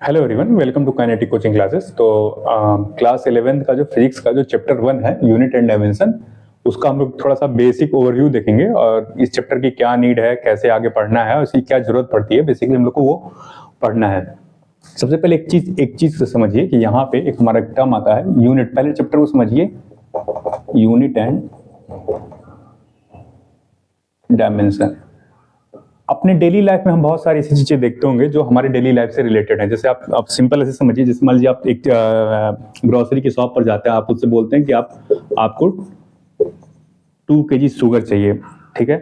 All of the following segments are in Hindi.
Hello everyone, welcome to Kinetic coaching classes. तो क्लास 11th का जो फिजिक्स का जो चैप्टर 1 है, यूनिट एंड डायमेंशन, उसका हम लोग थोड़ा सा बेसिक ओवरव्यू देखेंगे और इस चैप्टर की क्या नीड है, कैसे आगे पढ़ना है, उसकी क्या जरूरत पड़ती है, बेसिकली हम लोग को वो पढ़ना है। सबसे पहले एक चीज तो समझिए कि यहाँ पे एक हमारा टर्म आता है यूनिट। पहले चैप्टर को समझिए, यूनिट एंड डायमेंशन। अपने डेली लाइफ में हम बहुत सारी ऐसी चीजें देखते होंगे जो हमारे डेली लाइफ से रिलेटेड है। जैसे आप सिंपल ऐसे समझिए, जैसे मान लीजिए आप एक ग्रोसरी की शॉप पर जाते हैं, आप उससे बोलते हैं कि आपको 2 kg शुगर चाहिए, ठीक है।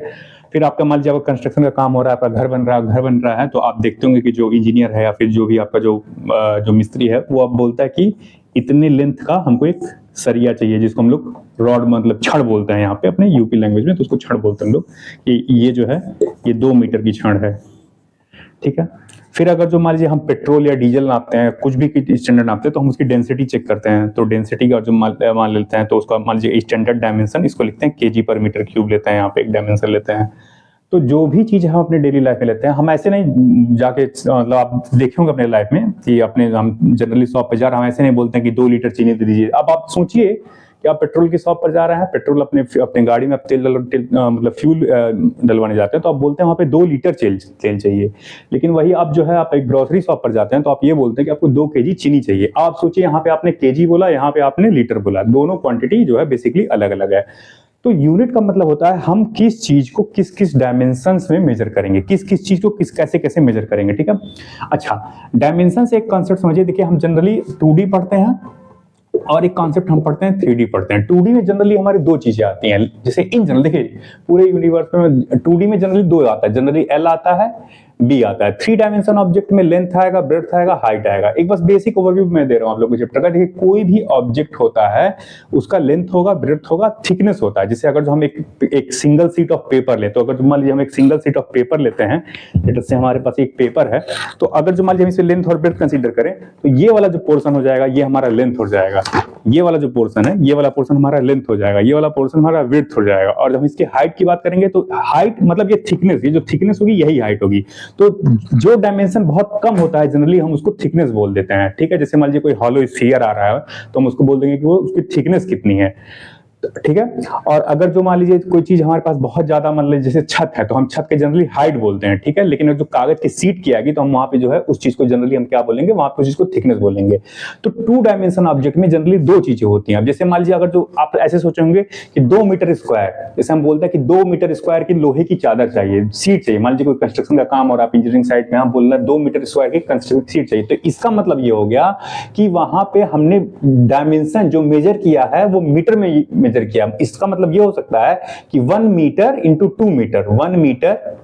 फिर आपका मान लीजिए आपका कंस्ट्रक्शन का काम हो रहा है, आपका घर बन रहा है, तो आप देखते होंगे कि जो इंजीनियर है या फिर जो भी आपका जो मिस्त्री है, वो आप बोलता है कि इतने लेंथ का हमको एक सरिया चाहिए, जिसको हम लोग रॉड मतलब छड़ बोलते हैं यहाँ पे अपने यूपी लैंग्वेज में, तो उसको छड़ बोलते हैं हम लोग कि ये जो है ये 2 मीटर की छड़ है, ठीक है। फिर अगर जो मान लीजिए हम पेट्रोल या डीजल नापते हैं, कुछ भी स्टैंडर्ड नापते हैं, तो हम उसकी डेंसिटी चेक करते हैं। तो डेंसिटी का जो मान लेते हैं, तो उसका मान लीजिए स्टैंडर्ड डायमेंशन इसको लिखते हैं केजी पर मीटर क्यूब लेते हैं, यहाँ पे एक डायमेंशन लेते हैं। तो जो भी चीज हम अपने डेली लाइफ में लेते हैं, हम ऐसे नहीं जाके मतलब आप देखे होंगे अपने लाइफ में कि हम जनरली शॉप पे जा रहे हैं, हम ऐसे नहीं बोलते हैं कि 2 लीटर चीनी दे दीजिए। अब आप सोचिए कि आप पेट्रोल की शॉप पर जा रहे हैं, पेट्रोल अपने गाड़ी में आप मतलब फ्यूल डलवाने जाते हैं, तो आप बोलते हैं वहां पे 2 लीटर तेल चाहिए। लेकिन वही आप जो है आप एक ग्रोसरी शॉप पर जाते हैं, तो आप ये बोलते हैं कि आपको 2 kg चीनी चाहिए। आप सोचिए, यहाँ पे आपने केजी बोला, यहाँ पे आपने लीटर बोला, दोनों क्वांटिटी जो है बेसिकली अलग अलग है। तो यूनिट का मतलब होता है हम किस चीज को किस किस डायमेंशंस में मेजर करेंगे, किस किस चीज को किस कैसे कैसे मेजर करेंगे, ठीक है। अच्छा, डायमेंशन से एक कॉन्सेप्ट समझिए। देखिए, हम जनरली 2D पढ़ते हैं और एक कॉन्सेप्ट हम पढ़ते हैं 3D पढ़ते हैं। 2D में जनरली हमारी 2 चीजें आती हैं। जैसे इन जनरल देखिए, पूरे यूनिवर्स में 2D में जनरली 2 आता है, जनरली L आता है, B आता है। 3 डायमेंशन ऑब्जेक्ट में लेंथ आएगा, ब्रेड्थ आएगा, हाइट आएगा। एक बस बेसिक ओवरव्यू मैं दे रहा हूं आप लोगों को चैप्टर का। देखिए, कोई भी ऑब्जेक्ट होता है, उसका लेंथ होगा, ब्रेड्थ होगा, थिकनेस होता है। जैसे अगर जो हम एक सिंगल शीट ऑफ पेपर लेते, तो अगर मान लीजिए हम एक सिंगल शीट ऑफ पेपर लेते हैं, जैसे हमारे पास एक पेपर है, तो अगर जो मान लीजिए हम इसे लेंथ और ब्रेड्थ कंसीडर करें, तो ये वाला जो पोर्शन हो जाएगा, ये हमारा लेंथ हो जाएगा। ये वाला जो पोर्शन है, ये वाला पोर्शन हमारा लेंथ हो जाएगा, ये वाला पोर्शन हमारा विड्थ हो जाएगा। और जब हम इसकी हाइट की बात करेंगे, तो हाइट मतलब ये थिकनेस, ये जो थिकनेस होगी यही हाइट होगी। तो जो डायमेंशन बहुत कम होता है, जनरली हम उसको थिकनेस बोल देते हैं, ठीक है। जैसे मान लीजिए कोई हॉलो स्फीयर आ रहा है, तो हम उसको बोल देंगे कि वो उसकी थिकनेस कितनी है, ठीक है। और अगर जो मान लीजिए कोई चीज हमारे पास बहुत ज्यादा, मतलब जैसे छत है, तो हम छत के जनरली हाइट बोलते हैं, ठीक है। लेकिन अगर जो कागज की सीट की आएगी, तो हम वहां पे जो है उस चीज को जनरली हम क्या बोलेंगे, वहां पे उस चीज को थिकनेस बोलेंगे। तो 2 डायमेंशन ऑब्जेक्ट में जनरली 2 चीजें होती हैं। अब जैसे मान लीजिए अगर जो आप ऐसे सोचेंगे कि 2 मीटर स्क्वायर, जैसे हम बोलते हैं कि 2 मीटर स्क्वायर की लोहे की चादर चाहिए, सीट चाहिए। मान लीजिए कोई कंस्ट्रक्शन का काम हो रहा है, इंजीनियरिंग साइट में, हम बोल रहे हैं 2 मीटर स्क्वायर की कंस्ट्रक्शन सीट चाहिए। तो इसका मतलब ये हो गया कि वहां पे हमने डायमेंशन जो मेजर किया है वो मीटर में मेजर किया। इसका मतलब ये हो सकता है कि 1 metre into 2 metre, 1 metre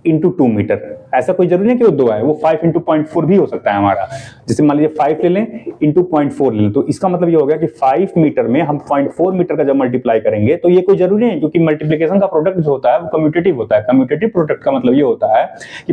into 2 metre. ऐसा कोई जरूरी नहीं कि वो 2 है, वो 5 इंटू 0.4 भी हो सकता है हमारा। जैसे मान लीजिए 5 ले लें इंटू 0.4 ले लें, तो इसका मतलब ये हो गया कि 5 मीटर में हम 0.4 मीटर का जब मल्टीप्लाई करेंगे, तो ये कोई जरूरी नहीं, क्योंकि मल्टीप्लीकेशन का प्रोडक्ट जो होता है वो कम्यूटेटिव होता है। कम्यूटेटिव प्रोडक्ट का मतलब ये होता है कि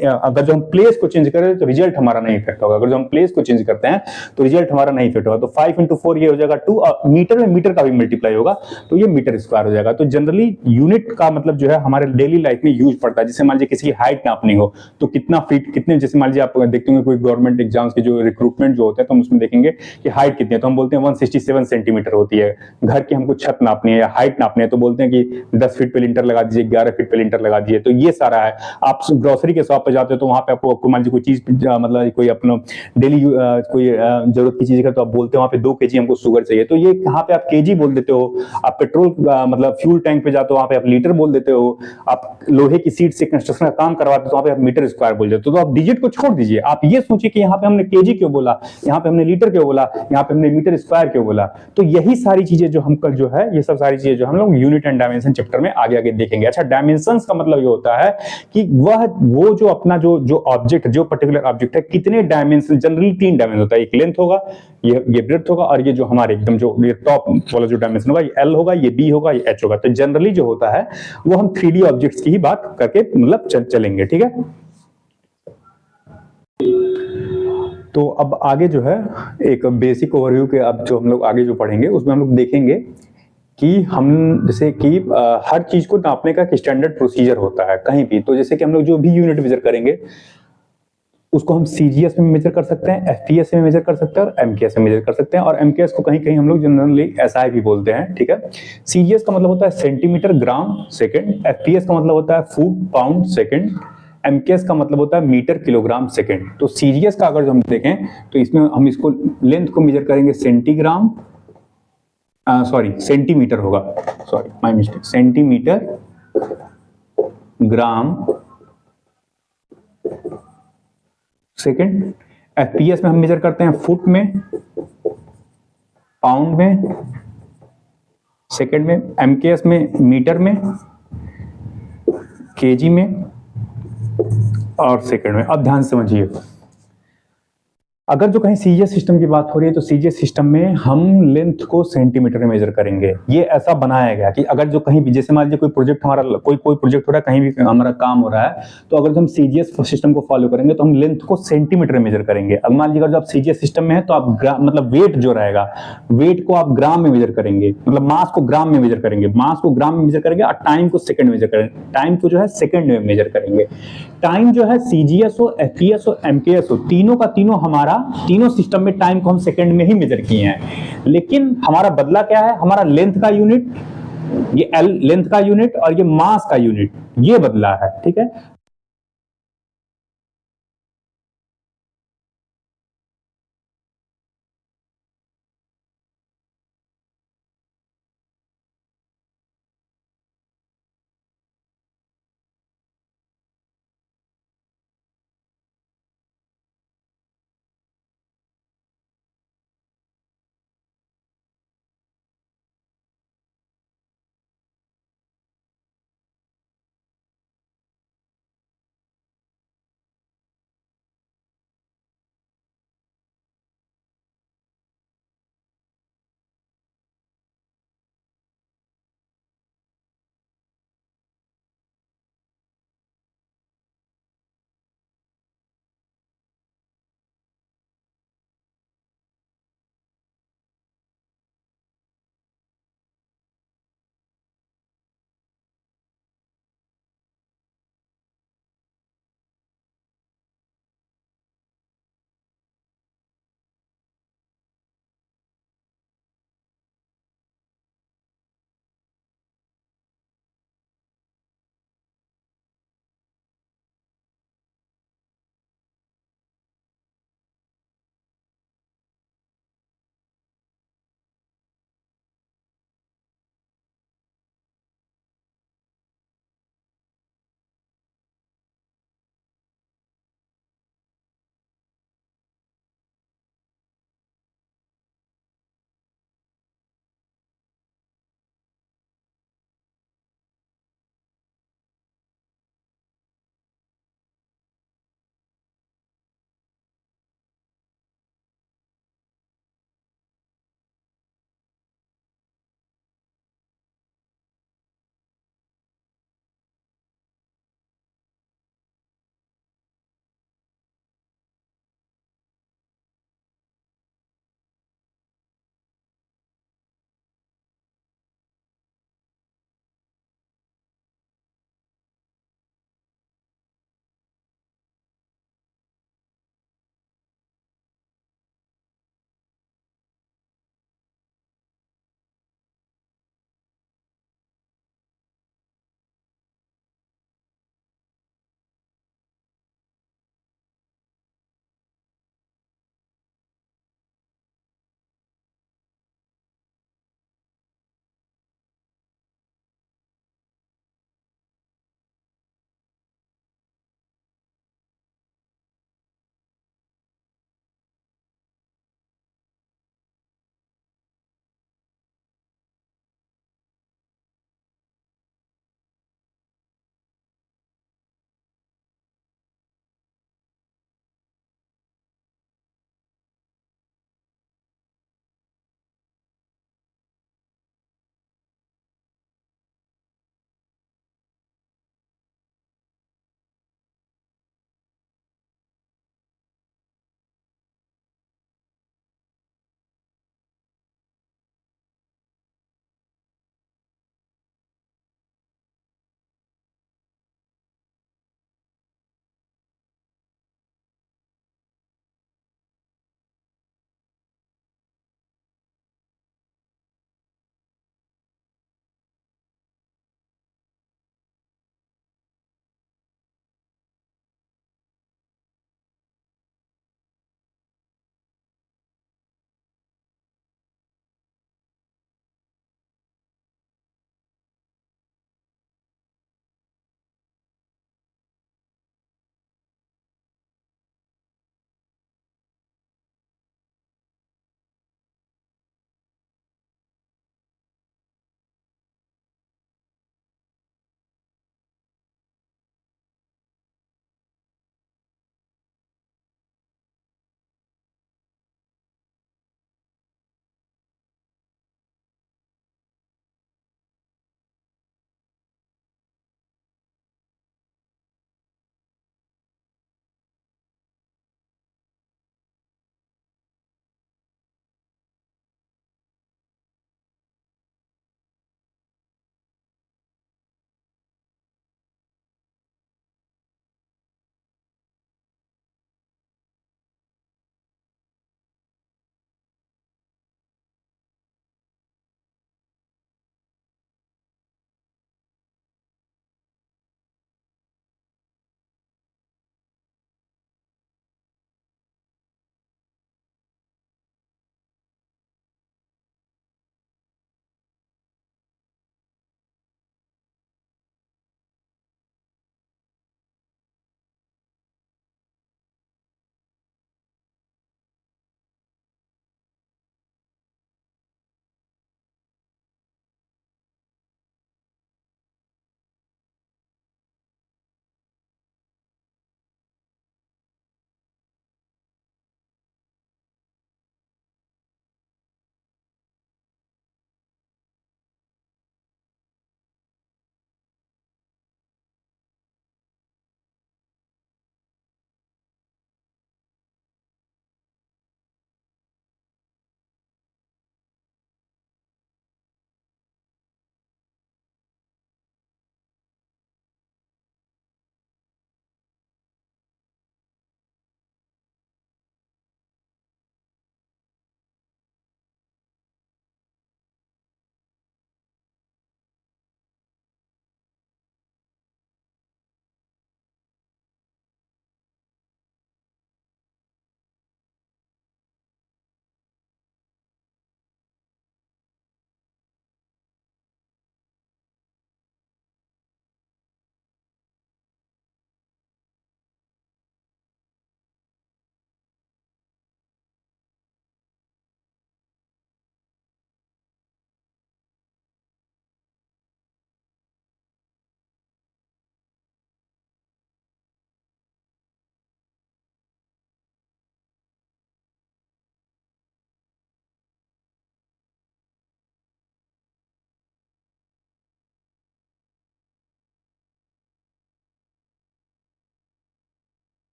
अगर जो हम प्लेस को चेंज करें, तो रिजल्ट हमारा नहीं इफेक्ट होगा। अगर जो हम प्लेस को चेंज करते हैं, तो रिजल्ट हमारा नहीं इफेक्ट होगा। तो 5 इंटू 4 ये हो जाएगा 2, और मीटर में मीटर का भी मल्टीप्लाई होगा, तो ये मीटर स्क्वायर हो जाएगा। तो जनरली यूनिट का मतलब जो है हमारे डेली लाइफ में यूज पड़ता है। जैसे मान लीजिए किसी की हाइट नापनी हो, तो कितना फीट कितने, जैसे मान लीजिए आप देखते होंगे कोई गवर्नमेंट एग्जाम्स के जो रिक्रूटमेंट जो होते हैं, तो हम उसमें देखेंगे कि हाइट कितनी है, तो हम बोलते हैं 167 सेंटीमीटर होती है। घर की हमको छत नापनी है या हाइट नापनी है, तो बोलते हैं कि 10 फीट पे लिंटर लगा दीजिए, 11 फीट पे लिंटर लगा दीजिए। तो ये सारा है। आप ग्रोसरी के शॉप पे जाते हो, तो वहां पे आपको मान लीजिए कोई चीज मतलब कोई अपना डेली कोई जरूरत की चीज है, तो आप बोलते हैं वहां पे 2 kg हमको शुगर चाहिए, तो ये यहाँ पे आप केजी बोल देते हो। आप पेट्रोल मतलब फ्यूल टैंक पे जाते हो, वहां पे आप लीटर बोल देते हो। आप लोहे की सीट से कंस्ट्रक्शन का काम करवाते हो, तो वहां पे आप मीटर स्क्वायर बोल देते हो। तो आप डिजिट को छोड़ दीजिए, आप ये सोचिए कि यहाँ पे हमने केजी क्यों बोला, यहाँ पे हमने लीटर क्यों बोला, यहाँ पे हमने मीटर स्क्वायर क्यों बोला। तो यही सारी चीजें जो हम कल जो है, ये सब सारी चीजें जो हम लोग यूनिट एंड डायमेंशन चैप्टर में आगे आगे देखेंगे। अच्छा, डायमेंशंस का मतलब ये होता है कि वो जो अपना जो ऑब्जेक्ट, जो पर्टिकुलर ऑब्जेक्ट है, कितने डायमेंशन, जनरली 3 डायमेंशन होता है। एक लेंथ होगा, ये ब्रेड्थ होगा, और ये जो हमारे एकदम जो ये टॉप वाला जो डायमेंशन होगा, ये एल होगा, ये बी होगा, ये एच होगा। तो जनरली जो होता है वो हम 3D ऑब्जेक्ट्स की ही बात करके मतलब चलेंगे, ठीक है। तो अब आगे जो है एक बेसिक ओवरव्यू के, अब जो हम लोग आगे जो पढ़ेंगे उसमें हम लोग देखेंगे कि हम जैसे कि हर चीज को नापने का एक स्टैंडर्ड प्रोसीजर होता है कहीं भी। तो जैसे कि हम लोग जो भी यूनिट मेजर करेंगे, उसको हम सीजीएस में मेजर कर सकते हैं, एफपीएस में मेजर कर सकते हैं और एमकेएस में मेजर कर सकते हैं। और एमकेएस को कहीं कहीं हम लोग जनरली एसआई भी बोलते हैं, ठीक है। सीजीएस का मतलब होता है सेंटीमीटर ग्राम सेकंड, एफपीएस का मतलब होता है फुट पाउंड सेकंड, एमकेएस का मतलब होता है मीटर किलोग्राम सेकंड। तो सीजीएस का अगर जो हम देखें तो इसमें हम इसको लेंथ को मेजर करेंगे सेंटीग्राम, सॉरी सेंटीमीटर होगा, sorry my mistake, centimetre gram second. FPS में हम मेजर करते हैं फुट में, पाउंड में, सेकंड में, एमकेएस में मीटर में, केजी में और सेकंड में। अब ध्यान से समझिए, अगर जो कहीं सीजीएस सिस्टम की बात हो रही है तो सीजीएस सिस्टम में हम लेंथ को सेंटीमीटर में मेजर करेंगे। ये ऐसा बनाया गया कि अगर जो कहीं भी, जैसे मान लीजिए कोई प्रोजेक्ट हमारा, कोई प्रोजेक्ट हो रहा है, कहीं भी हमारा काम हो रहा है, तो अगर हम सीजीएस सिस्टम को फॉलो करेंगे तो हम लेंथ को सेंटीमीटर में मेजर करेंगे। अब मान लीजिए अगर आप सीजीएस सिस्टम में है तो आप मतलब वेट जो रहेगा, वेट को आप ग्राम में मेजर करेंगे, मतलब मास को ग्राम में मेजर करेंगे, मास को ग्राम में मेजर करेंगे और टाइम को सेकंड में मेजर करेंगे, टाइम को जो है सेकंड में मेजर करेंगे। टाइम जो है सीजीएस हो, एफपीएस हो, एमकेएस हो, तीनों का तीनों हमारा, तीनों सिस्टम में टाइम को हम सेकंड में ही मेजर किए हैं। लेकिन हमारा बदला क्या है, हमारा लेंथ का यूनिट, ये एल लेंथ का यूनिट और ये मास का यूनिट, ये बदला है, ठीक है।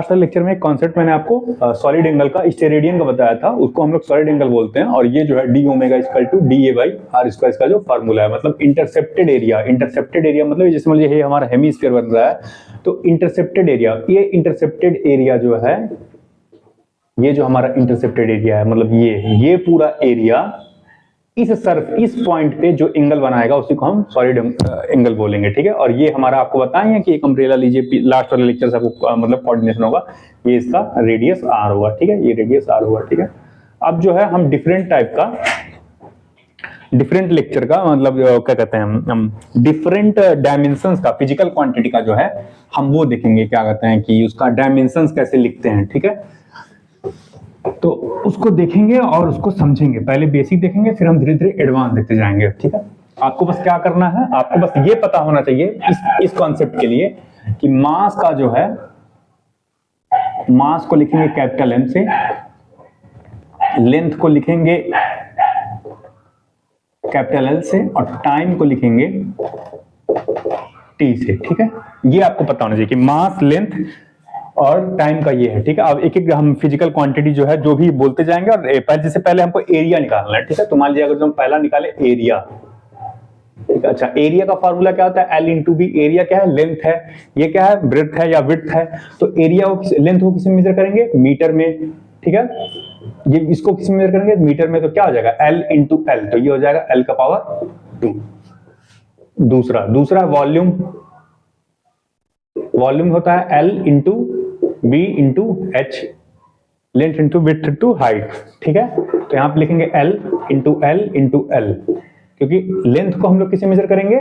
लास्ट लेक्चर में एक कॉन्सेप्ट मैंने आपको सॉलिड एंगल का स्टेरेडियन का बताया था, उसको हम लोग सॉलिड एंगल बोलते हैं। और ये जो है d omega equal to d A by r square, इसका जो फार्मूला है, मतलब इंटरसेप्टेड एरिया। इंटरसेप्टेड एरिया मतलब जैसे मान लीजिए ये हमारा हेमीस्फीयर बन रहा है, तो इंटरसेप्टेड एरिया, ये इंटरसेप्टेड एरिया जो है, ये जो हमारा इंटरसेप्टेड एरिया है, मतलब ये पूरा एरिया इस पॉइंट पे जो एंगल बनाएगा उसी को हम सॉलिड एंगल बोलेंगे, ठीक है। और ये हमारा आपको बताएं कि एक अम्ब्रेला लीजिए, लास्ट वाले लेक्चर से आपको मतलब कोऑर्डिनेशन होगा, ये इसका रेडियस आर होगा, ठीक है, ये रेडियस आर होगा, ठीक है। अब जो है हम डिफरेंट टाइप का, डिफरेंट लेक्चर का मतलब क्या कहते हैं हम डिफरेंट डायमेंशंस का, फिजिकल क्वांटिटी का जो है हम वो देखेंगे, क्या कहते हैं कि उसका डायमेंशंस कैसे लिखते हैं, ठीक है। तो उसको देखेंगे और उसको समझेंगे, पहले बेसिक देखेंगे, फिर हम धीरे धीरे एडवांस देखते जाएंगे, ठीक है। आपको बस क्या करना है, आपको बस ये पता होना चाहिए इस कॉन्सेप्ट के लिए कि मास का जो है, मास को लिखेंगे कैपिटल एम से, लेंथ को लिखेंगे कैपिटल एल से, और टाइम को लिखेंगे टी से, ठीक है। ये आपको पता होना चाहिए कि मास, लेंथ और टाइम का ये है, ठीक है। अब एक एक हम फिजिकल क्वांटिटी जो है जो भी बोलते जाएंगे, और जैसे पहले हमको एरिया निकालना है, ठीक है। तो मान लीजिए अगर हम पहला निकाले एरिया, ठीक है। अच्छा, एरिया का फार्मूला क्या होता है, एल इंटू बी। एरिया क्या है, लेंथ है, ये क्या है, ब्रेड्थ है या विड्थ है। तो एरिया को, लेंथ को किसमें मेजर करेंगे, मीटर में, ठीक है। ये इसको किसमें मेजर करेंगे, मीटर में, तो क्या हो जाएगा एल इंटू एल, तो ये हो जाएगा एल का पावर 2। दूसरा वॉल्यूम, वॉल्यूम होता है L into B into H, length into width into height, ठीक है। तो यहां पे लिखेंगे L into L into L, क्योंकि लेंथ को हम लोग किसे मेजर करेंगे,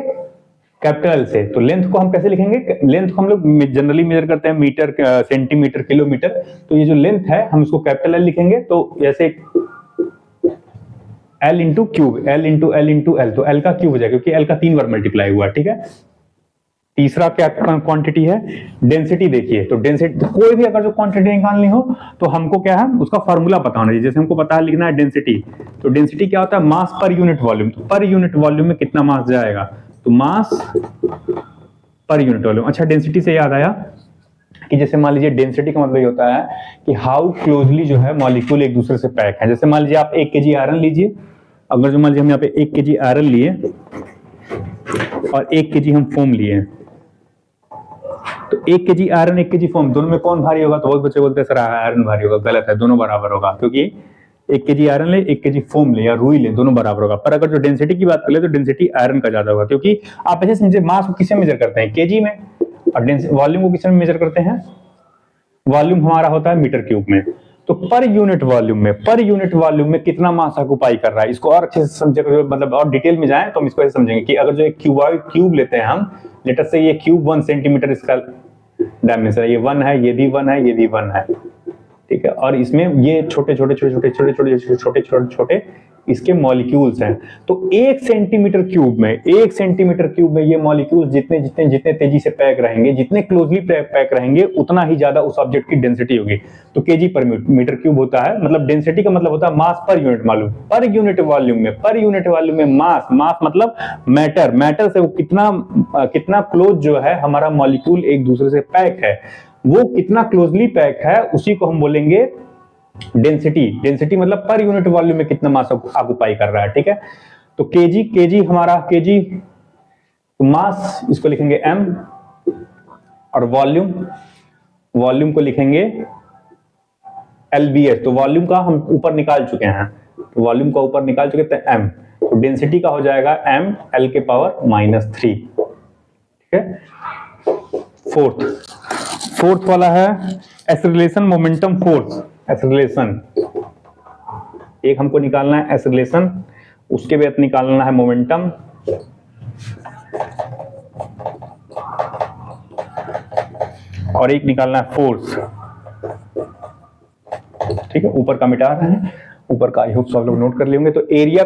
कैपिटल एल से। तो लेंथ को हम कैसे लिखेंगे, लेंथ को हम लोग जनरली मेजर करते हैं मीटर, सेंटीमीटर, किलोमीटर। तो ये जो लेंथ है हम इसको कैपिटल एल लिखेंगे, तो जैसे L into cube, L into L into L, तो एल का क्यूब हो जाएगा, क्योंकि एल का 3 बार मल्टीप्लाई हुआ, ठीक है। तीसरा क्या क्वांटिटी है, डेंसिटी। देखिए, तो डेंसिटी, कोई भी अगर जो क्वांटिटी निकालनी हो तो हमको क्या है, उसका फार्मूला पता होना चाहिए। जैसे हमको पता है लिखना है डेंसिटी, तो डेंसिटी क्या होता है, मास पर यूनिट वॉल्यूम। तो पर यूनिट वॉल्यूम में कितना मास जाएगा, तो मास पर यूनिट वॉल्यूम। अच्छा, डेंसिटी से याद आया कि जैसे मान लीजिए डेंसिटी का मतलब ये होता है कि हाउ क्लोजली जो है मॉलिक्यूल एक दूसरे से पैक है। जैसे मान लीजिए आप 1 kg आयरन लीजिए, अगर जो मान लीजिए हम यहाँ पे 1 kg आयरन लिए और 1 kg हम फोम लिए, तो 1 kg आयरन 1 kg फोम, दोनों में कौन भारी होगा, तो बहुत बच्चे बोलते हैं सर आयरन भारी होगा। गलत है, दोनों बराबर होगा, क्योंकि 1 kg आयरन ले, 1 kg फोम ले या रुई ले, दोनों बराबर होगा। पर अगर जो डेंसिटी की बात करें तो डेंसिटी आयरन का ज्यादा होगा, क्योंकि आप ऐसे समझे, मास को किससे मेजर करते हैं, केजी में, और वॉल्यूम को किससे मेजर करते हैं, वॉल्यूम हमारा होता है मीटर क्यूब में। तो पर यूनिट वॉल्यूम में कितना मास ऑक्युपाई कर रहा है, इसको और अच्छे से समझे, मतलब और डिटेल में जाएं तो हम इसको ऐसे समझेंगे कि अगर जो एक क्यूब लेते हैं हम, लेटर से ये क्यूब 1 सेंटीमीटर इसका डायमेंशन है, ये 1 है, ये भी 1 है, ये भी 1 है, ठीक है। और इसमें ये छोटे इसके मॉलिक्यूल्स हैं। तो 1 सेंटीमीटर क्यूब में ये मॉलिक्यूल्स जितने तेजी से पैक रहेंगे, जितने क्लोजली पैक रहेंगे, उतना ही ज्यादा उस ऑब्जेक्ट की डेंसिटी होगी। तो केजी पर मीटर क्यूब होता है, मतलब डेंसिटी का मतलब होता है मास पर यूनिट वॉल्यूम। पर यूनिट वॉल्यूम में मास मतलब मैटर से वो कितना क्लोज जो है हमारा मॉलिक्यूल एक दूसरे से पैक है, वो कितना क्लोजली पैक है, उसी को हम बोलेंगे डेंसिटी मतलब पर यूनिट वॉल्यूम में कितना मास ऑक्युपाई कर रहा है, ठीक है। तो केजी हमारा तो मास इसको लिखेंगे m, और वॉल्यूम को लिखेंगे LBH। तो वॉल्यूम का हम ऊपर निकाल चुके हैं, तो वॉल्यूम का ऊपर निकाल चुके थे m, तो डेंसिटी का हो जाएगा m L के पावर -3, ठीक है। फोर्थ वाला है एक्सेलरेशन मोमेंटम फोर्स। एक्सेलरेशन एक हमको निकालना है एक्सेलरेशन, उसके बाद निकालना है मोमेंटम, और एक निकालना है फोर्स, ठीक है। ऊपर का मिटा रहे हैं, ऊपर का आई होप सब लोग नोट कर लेंगे। तो एरिया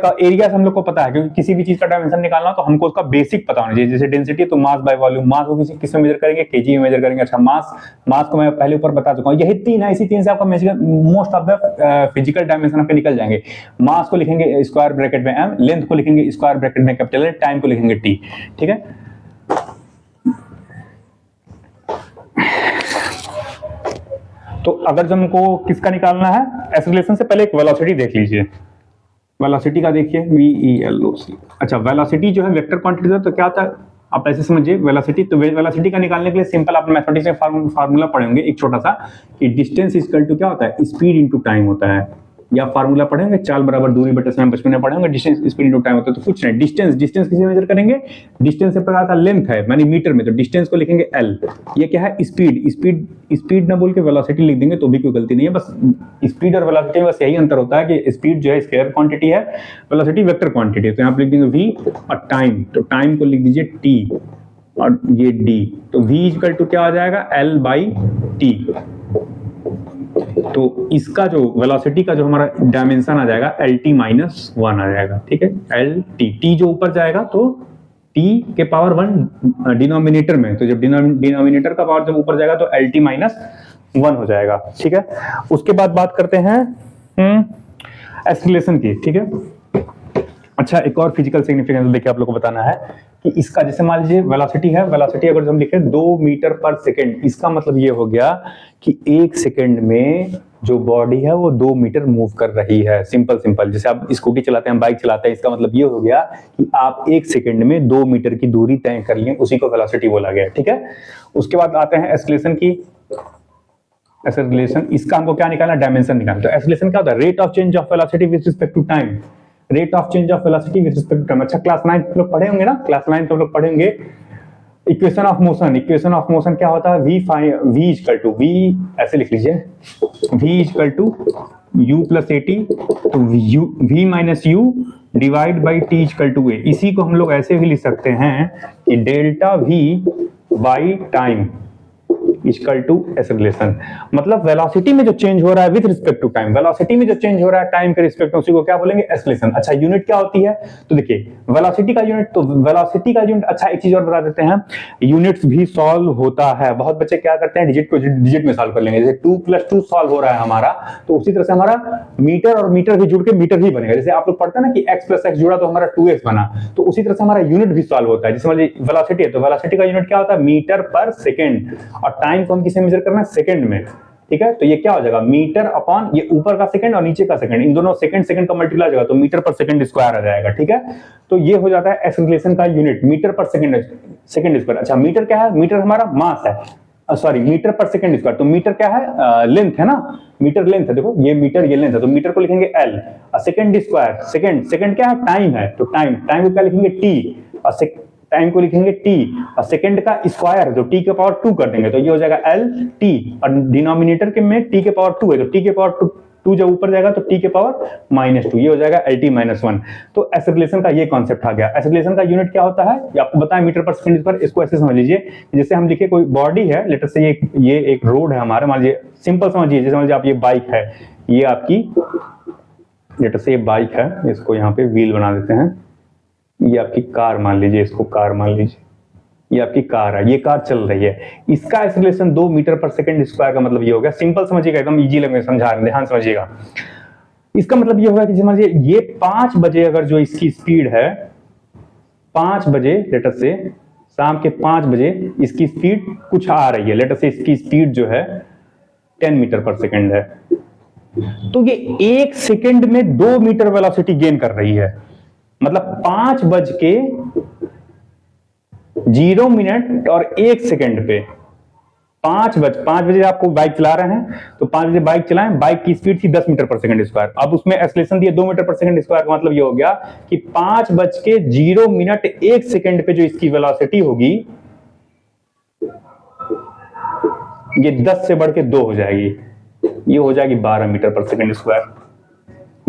से हम लोग को पता है, क्योंकि किसी भी चीज का डायमेंशन निकालना तो हमको उसका बेसिक पता होना चाहिए। जैसे डेंसिटी तो मास बाय वॉल्यूम, मास को किस में मेजर करेंगे, केजी में मेजर करेंगे। अच्छा, मास को मैं पहले ऊपर बता चुका हूं, यही 3 है, इसी 3 से आपका most of the physical dimension आपके निकल जाएंगे। मास को लिखेंगे स्क्वायर ब्रैकेट में m, लेंथ को लिखेंगे स्क्वायर ब्रैकेट में कैपिटल L, टाइम को लिखेंगे t, ठीक है। तो अगर जो हमको किसका निकालना है, एक्सेलरेशन से पहले एक वेलोसिटी देख लीजिए। वेलोसिटी का देखिए VELOC। अच्छा, वेलोसिटी जो है वेक्टर क्वांटिटी है, तो क्या होता है आप ऐसे समझिए वेलोसिटी। तो वेलोसिटी का निकालने के लिए सिंपल आप मैथमेटिक्स में फार्मूला पढ़ेंगे एक छोटा सा, कि डिस्टेंस इक्वल टू क्या होता है, स्पीड इनटू टाइम होता है। या फार्मूला पढ़ेंगे चाल बराबर दूरी बटे समय, बचपन में पढ़ेंगे डिस्टेंस स्पीड इनटू टाइम होता है। तो कुछ नहीं, डिस्टेंस किसे मेजर करेंगे, डिस्टेंस से प्रकार का लेंथ है मानी मीटर में, तो डिस्टेंस को लिखेंगे L। ये क्या है, स्पीड ना बोल के वेलोसिटी लिख देंगे तो भी कोई गलती नहीं है। बस स्पीड और वेलोसिटी में बस यही अंतर होता है कि स्पीड जो है स्केलर क्वांटिटी है, वेलोसिटी वेक्टर क्वांटिटी है। तो यहाँ पे लिख देंगे V और टाइम, तो टाइम को लिख दीजिए T और ये D। तो V इक्वल टू क्या हो जाएगा, L/T। तो इसका जो वेलोसिटी का जो हमारा डायमेंशन आ जाएगा LT-1 आ जाएगा। ठीक है, LT, T जो ऊपर जाएगा तो T के पावर 1 डिनोमिनेटर में, तो जब डिनोमिनेटर का पावर जब ऊपर जाएगा तो LT-1 हो जाएगा। ठीक है, उसके बाद बात करते हैं एक्सेलरेशन की। ठीक है, अच्छा एक और फिजिकल सिग्निफिकेंस देखिए आप लोग को बताना है कि इसका, जैसे मान लीजिए वेलोसिटी है, वेलोसिटी अगर हम लिखे 2 मीटर पर सेकेंड, इसका मतलब ये हो गया कि 1 सेकेंड में जो बॉडी है वो 2 मीटर मूव कर रही है। सिंपल जैसे आप स्कूटी चलाते हैं, बाइक चलाते हैं, इसका मतलब ये हो गया कि आप 1 सेकेंड में 2 मीटर की दूरी तय कर लिए, उसी को वेलोसिटी बोला गया। ठीक है, उसके बाद आते हैं एक्सेलरेशन की। एक्सेलरेशन, इसका हमको क्या निकालना, डायमेंशन निकालना। तो एक्सेलरेशन क्या होता है, rate of change of velocity with respect to time. Rate of change of velocity with respect to time. अच्छा, क्लास 9 लोग पढ़े होंगे ना, क्लास 9 तो लोग पढ़ेंगे equation of motion. Equation of motion क्या होता है, v इक्वल टू, v ऐसे लिख लीजिए, v equal to u plus at, तो v minus u divide by t equal to a। इसी को हम लोग ऐसे भी लिख सकते हैं कि delta v by time equal to acceleration. मतलब वेलोसिटी में जो चेंज हो रहा है with respect to time, velocity में जो चेंज हो रहा है टाइम के रिस्पेक्ट में, उसी को क्या बोलेंगे, एक्सेलरेशन। अच्छा, यूनिट क्या होती है, तो देखिए वेलोसिटी का यूनिट, तो वेलोसिटी का यूनिट, अच्छा एक चीज और बता देते हैं, यूनिट्स भी सॉल्व होता है। बहुत बच्चे क्या करते हैं, डिजिट को डिजिट में सॉल्व कर लेंगे। जैसे 2 + 2 सॉल्व हो रहा है हमारा, तो उसी तरह से हमारा मीटर और मीटर भी जुड़ के मीटर ही बनेगा। जैसे आप लोग पढ़ते हैं ना कि x + x जुड़ा तो हमारा 2x बना, तो उसी तरह से हमारा यूनिट भी सॉल्व होता है। जैसे मान लीजिए वेलोसिटी है, तो वेलोसिटी का यूनिट क्या होता है, मीटर पर सेकेंड, और टाइम को हम किसे मेजर करना है, सेकंड में। ठीक है, तो ये क्या हो जाएगा, मीटर अपॉन ये ऊपर का सेकंड और नीचे का सेकंड, इन दोनों सेकंड का मल्टीप्लाई हो जाएगा, तो मीटर पर सेकंड स्क्वायर आ जाएगा। ठीक है, तो ये हो जाता है एक्सेलरेशन का यूनिट, मीटर पर सेकंड स्क्वायर। अच्छा, मीटर क्या है, मीटर हमारा मास है, सॉरी मीटर पर सेकंड स्क्वायर। तो मीटर क्या है, लेंथ है ना, मीटर लेंथ है। देखो ये मीटर, ये लेंथ है, तो मीटर को लिखेंगे L, और सेकंड स्क्वायर, सेकंड क्या है, टाइम है, तो टाइम को क्या लिखेंगे, T, और टाइम को लिखेंगे T, और सेकंड का स्क्वायर जो T के पावर 2 कर देंगे, तो ये हो जाएगा LT, और डिनोमिनेटर के में T के पावर 2 है, तो T के पावर 2 जब ऊपर जाएगा तो T के पावर -2, ये हो जाएगा LT-1। तो एक्सेलरेशन का ये कॉन्सेप्ट आ गया। एक्सेलरेशन का यूनिट क्या होता है, ये आपको बताएं, मीटर पर सेकंड स्क्वायर। इसको ऐसे समझ लीजिए, जैसे हम लिखे कोई बॉडी है, लेटर से ये एक रोड है हमारा, मान लीजिए सिंपल समझिए, जैसे मान लीजिए आप ये बाइक है, ये आपकी लेटर से ये बाइक है, इसको यहाँ पे व्हील बना देते हैं, ये आपकी कार मान लीजिए, इसको कार मान लीजिए, ये आपकी कार है, ये कार चल रही है, इसका एक्सेलरेशन 2 मीटर पर सेकंड स्क्वायर का मतलब ये हो गया। सिंपल समझिएगा, एकदम इजी लैंग्वेज समझा रहे हैं, ध्यान समझिएगा। इसका मतलब ये होगा कि समझिए ये 5 बजे अगर जो इसकी स्पीड है, 5 बजे लेटर से शाम के 5 बजे इसकी स्पीड कुछ आ रही है, लेटर से इसकी स्पीड जो है 10 मीटर पर सेकंड है, तो ये 1 सेकंड में 2 मीटर वेलोसिटी गेन कर रही है। मतलब 5 बज के 0 मिनट और 1 सेकंड पे, 5 बजे आपको बाइक चला रहे हैं, तो 5 बजे बाइक चलाएं, बाइक की स्पीड थी 10 मीटर पर सेकंड स्क्वायर, अब उसमें एक्सेलरेशन दिया 2 मीटर पर सेकंड स्क्वायर का मतलब ये हो गया कि 5 बज के 0 मिनट 1 सेकंड पे जो इसकी वेलोसिटी होगी, ये 10 से बढ़ के 2 हो जाएगी, ये हो जाएगी 12 मीटर पर सेकंड स्क्वायर।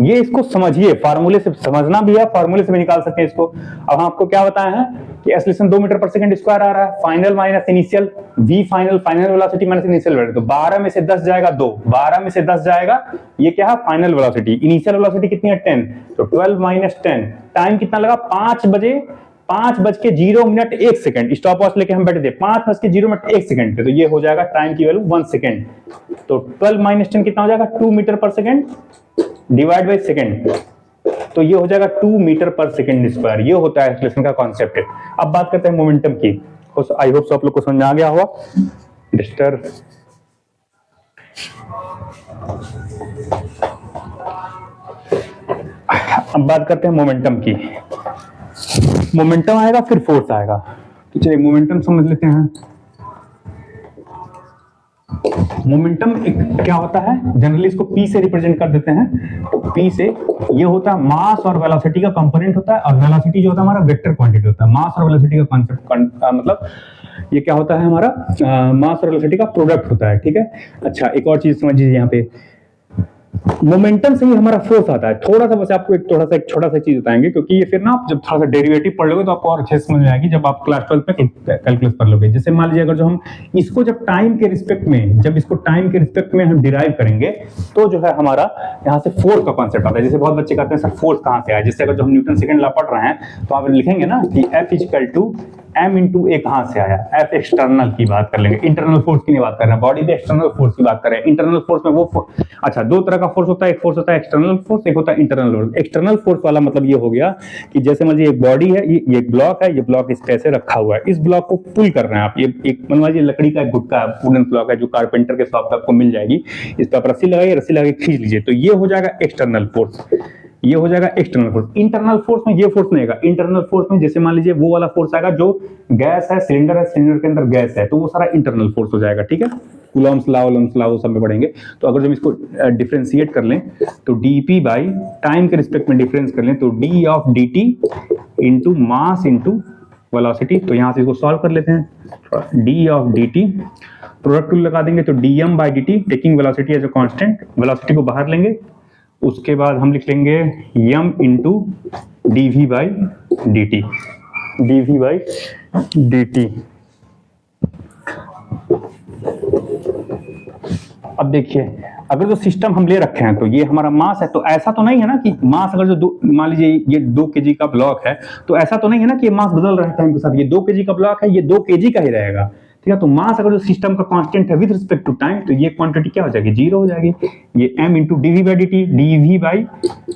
ये इसको समझिए, फार्मूले से समझना भी है, फार्मूले से भी निकाल सकते हैं इसको। अब आपको क्या बताया है कि एक्सेलरेशन 2 मीटर पर सेकंड स्क्वायर आ रहा है, final minus initial, v final velocity minus initial velocity, तो 12 में से 10 जाएगा 2, 12 में से 10 जाएगा, ये क्या है, फाइनल वेलोसिटी। इनिशियल वेलोसिटी कितनी है, 10, तो 12 - 10, टाइम कितना लगा, 5 बज के 0 मिनट 1 सेकंड, स्टॉप वॉच लेके हम बैठे थे, 5 बज के 0 मिनट 1 सेकंड पे, तो ये हो जाएगा टाइम की वैल्यू 1 सेकंड, तो 12 - 10 कितना हो जाएगा, 2 मीटर पर सेकंड डिवाइड बाई सेकंड, तो ये हो जाएगा 2 मीटर पर सेकंड स्क्वायर। ये होता है एक्सेलरेशन का कॉन्सेप्ट। अब बात करते हैं मोमेंटम की। आई होप आप लोग को समझ आ गया होगा। डिस्टर अब बात करते हैं मोमेंटम की। मोमेंटम आएगा फिर फोर्स आएगा, तो चलिए मोमेंटम समझ लेते हैं। मोमेंटम एक क्या होता है, जनरली इसको P से रिप्रेजेंट कर देते हैं। तो P से ये होता है मास और वेलोसिटी का कंपोनेंट होता है, और वेलोसिटी जो होता है हमारा वेक्टर क्वांटिटी होता है। मास और वेलोसिटी का कॉन्सेप्ट मतलब ये क्या होता है हमारा, मास और वेलोसिटी का प्रोडक्ट होता है, ठीक है। अच्छा, एक और चीज समझिए यहाँ पे, मोमेंटम से ही हमारा फोर्स आता है। थोड़ा सा बस आपको एक छोटा सा चीज बताएंगे, क्योंकि ये फिर ना आप जब थोड़ा सा डेरिवेटिव पढ़ लोगे तो आपको और अच्छे से समझ में आएगी जब आप क्लास 12 में कैलकुलस पढ़ लोगे। जैसे मान लीजिए अगर जो हम इसको जब टाइम के रिस्पेक्ट में हम डिराइव करेंगे, तो जो है हमारा यहाँ से फोर्स का कॉन्सेप्ट आता है। जैसे बहुत बच्चे कहते हैं सर फोर्स कहाँ से आया, जैसे अगर जो हम न्यूटन सेकंड लॉ पढ़ रहे हैं तो आप लिखेंगे ना कि F equal to m into a कहां से आया, F एक्सटर्नल की बात कर लेंगे, इंटरनल फोर्स की नहीं बात कर रहे हैं, बॉडी में एक्सटर्नल फोर्स की बात कर रहे हैं। इंटरनल फोर्स में वो अच्छा, दो तरह का फोर्स होता है, एक फोर्स होता है एक्सटर्नल फोर्स, एक होता है इंटरनल फोर्स। एक्सटर्नल फोर्स वाला मतलब ये हो गया कि जैसे मान लीजिए एक बॉडी है, ये एक ब्लॉक है, ये ब्लॉक इस तरह से रखा हुआ है, इस ब्लॉक को पुल कर रहे हैं आप। ये एक मान लीजिए लकड़ी का एक गुटका है, वुडन ब्लॉक है, जो कारपेंटर के शॉप पे आपको मिल जाएगी, इस पर आप रस्सी लगाइए, रस्सी लगा के खींच लीजिए, तो ये हो जाएगा एक्सटर्नल फोर्स, ये हो जाएगा एक्सटर्नल फोर्स। इंटरनल फोर्स में ये फोर्स नहीं आएगा। इंटरनल फोर्स में जैसे मान लीजिए वो वाला फोर्स आएगा जो गैस है, सिलेंडर है, सिलेंडर के अंदर गैस है, तो वो सारा इंटरनल फोर्स हो जाएगा, ठीक है। कूलम्ब्स लॉ वो सब में पढ़ेंगे। तो अगर जब इसको डिफरेंशिएट कर लें तो dp बाई टाइम के रिस्पेक्ट में डिफरेंस कर लें तो d of dt into mass into velocity. तो यहां से इसको सॉल्व कर लेते हैं। d of dt product tool लगा देंगे तो dm by dt, taking velocity as a constant, velocity को बाहर लेंगे, उसके बाद हम लिख लेंगे m into dv by dt। अब देखिए, अगर जो सिस्टम हम ले रखे हैं तो ये हमारा मास है, तो ऐसा तो नहीं है ना कि मास अगर जो मान लीजिए ये 2 kg का ब्लॉक है, तो ऐसा तो नहीं है ना कि मास बदल रहा है टाइम के साथ। ये 2 kg का ब्लॉक है, ये 2 kg का ही रहेगा, ठीक है। तो मास अगर जो सिस्टम का कांस्टेंट है विद रिस्पेक्ट टू टाइम, तो ये क्वांटिटी क्या हो जाएगी, जीरो हो जाएगी। ये m into dv by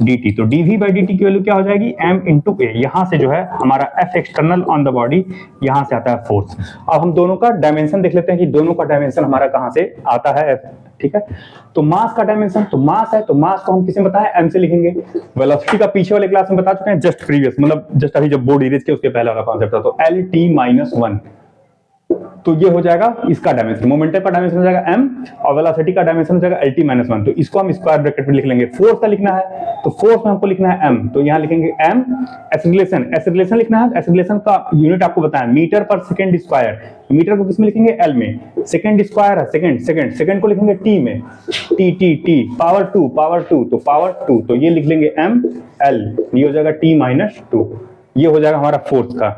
dt, तो dv बाई dt की वैल्यू क्या हो जाएगी, m इंटू a। यहाँ से जो है हमारा F external on the body, यहाँ से आता है फोर्स। अब हम दोनों का डायमेंशन देख लेते हैं कि दोनों का डायमेंशन हमारा कहाँ से आता है, ठीक है। तो मास का डायमेंशन, तो मास है, तो मास को हम किसे बताएं, m से लिखेंगे। वेलोसिटी का पीछे वाले क्लास में बता चुके हैं, जस्ट प्रीवियस, मतलब जस्ट अभी जब बोर्ड इरेज किया उसके पहले वाला कॉन्सेप्ट था। तो Lt-1, तो ये हो जाएगा इसका डायमेंशन, मोमेंटम का डायमेंशन हो जाएगा m, और वेलोसिटी का डायमेंशन हो जाएगा Lt-1। तो इसको हम स्क्वायर ब्रैकेट में लिख लेंगे। फोर्स का लिखना है तो फोर्स में हमको लिखना है m, तो यहाँ लिखेंगे m। एक्सेलरेशन लिखना है, एक्सेलरेशन का यूनिट आपको बताया मीटर पर सेकंड स्क्वायर। मीटर को किसमें लिखेंगे, l में। सेकंड स्क्वायर है सेकंड को लिखेंगे t में, t पावर 2, तो पावर 2, तो ये लिख लेंगे m l, ये हो जाएगा T-2। ये हो जाएगा हमारा फोर्स का।